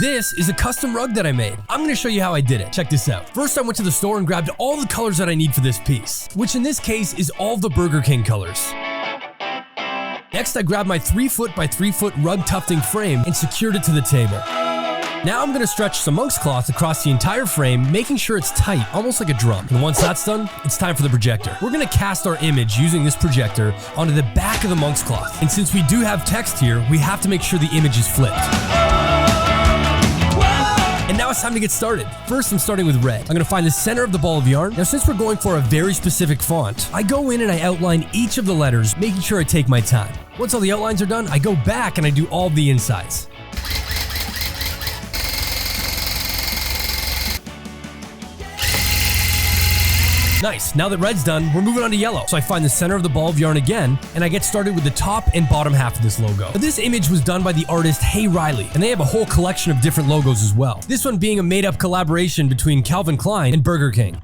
This is a custom rug that I made. I'm gonna show you how I did it. Check this out. First, I went to the store and grabbed all the colors that I need for this piece, which in this case is all the Burger King colors. Next, I grabbed my 3 foot by 3 foot rug tufting frame and secured it to the table. Now I'm gonna stretch some monk's cloth across the entire frame, making sure it's tight, almost like a drum. And once that's done, it's time for the projector. We're gonna cast our image using this projector onto the back of the monk's cloth. And since we do have text here, we have to make sure the image is flipped. And now it's time to get started. First, I'm starting with red. I'm gonna find the center of the ball of yarn. Now, since we're going for a very specific font, I go in and I outline each of the letters, making sure I take my time. Once all the outlines are done, I go back and I do all the insides. Nice, now that red's done, we're moving on to yellow. So I find the center of the ball of yarn again, and I get started with the top and bottom half of this logo. Now, this image was done by the artist Reilly, and they have a whole collection of different logos as well. This one being a made-up collaboration between Calvin Klein and Burger King.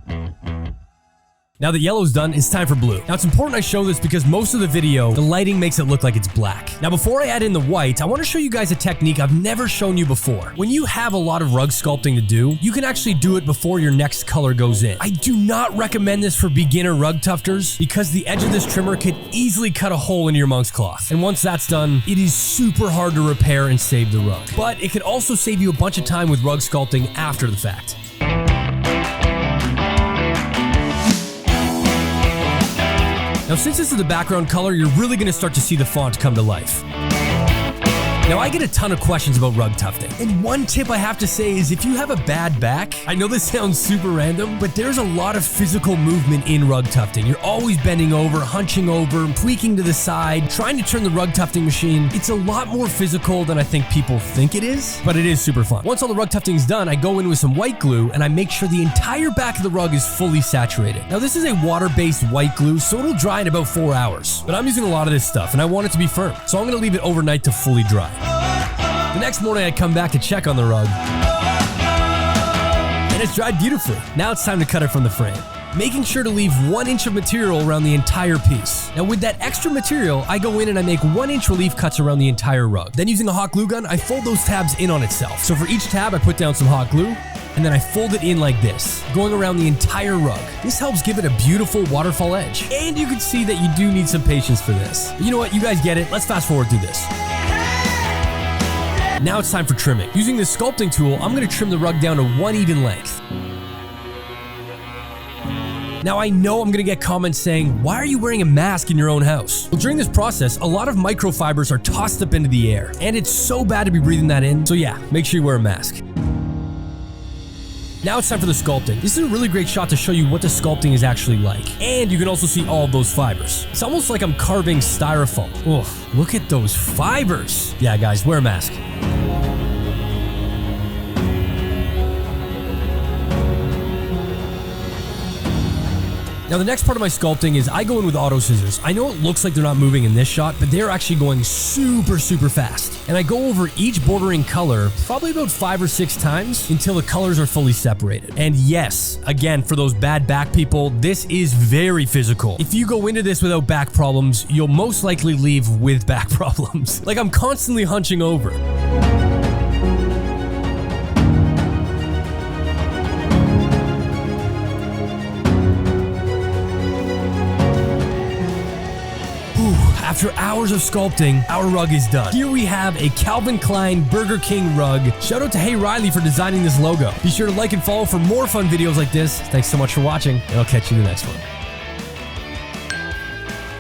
Now that yellow's done, it's time for blue. Now it's important I show this because most of the video, the lighting makes it look like it's black. Now before I add in the white, I want to show you guys a technique I've never shown you before. When you have a lot of rug sculpting to do, you can actually do it before your next color goes in. I do not recommend this for beginner rug tufters because the edge of this trimmer could easily cut a hole into your monk's cloth. And once that's done, it is super hard to repair and save the rug. But it could also save you a bunch of time with rug sculpting after the fact. Now, since this is the background color, you're really going to start to see the font come to life. Now, I get a ton of questions about rug tufting, and one tip I have to say is if you have a bad back, I know this sounds super random, but there's a lot of physical movement in rug tufting. You're always bending over, hunching over, tweaking to the side, trying to turn the rug tufting machine. It's a lot more physical than I think people think it is, but it is super fun. Once all the rug tufting is done, I go in with some white glue, and I make sure the entire back of the rug is fully saturated. Now, this is a water-based white glue, so it'll dry in about 4 hours, but I'm using a lot of this stuff, and I want it to be firm, so I'm going to leave it overnight to fully dry. The next morning, I come back to check on the rug, and it's dried beautifully. Now it's time to cut it from the frame, making sure to leave 1 inch of material around the entire piece. Now with that extra material, I go in and I make 1 inch relief cuts around the entire rug. Then using a hot glue gun, I fold those tabs in on itself. So for each tab, I put down some hot glue, and then I fold it in like this, going around the entire rug. This helps give it a beautiful waterfall edge. And you can see that you do need some patience for this. But you know what? You guys get it. Let's fast forward through this. Now it's time for trimming. Using this sculpting tool, I'm going to trim the rug down to 1 even length. Now I know I'm going to get comments saying, why are you wearing a mask in your own house? Well, during this process, a lot of microfibers are tossed up into the air, and it's so bad to be breathing that in, so yeah, make sure you wear a mask. Now it's time for the sculpting. This is a really great shot to show you what the sculpting is actually like. And you can also see all of those fibers. It's almost like I'm carving styrofoam. Oh, look at those fibers. Yeah, guys, wear a mask. Now the next part of my sculpting is I go in with auto scissors. I know it looks like they're not moving in this shot, but they're actually going super fast. And I go over each bordering color probably about 5 or 6 times until the colors are fully separated. And yes, again, for those bad back people, this is very physical. If you go into this without back problems, you'll most likely leave with back problems. Like I'm constantly hunching over. After hours of sculpting, our rug is done. Here we have a Calvin Klein Burger King rug. Shout out to Reilly for designing this logo. Be sure to like and follow for more fun videos like this. Thanks so much for watching, and I'll catch you in the next one.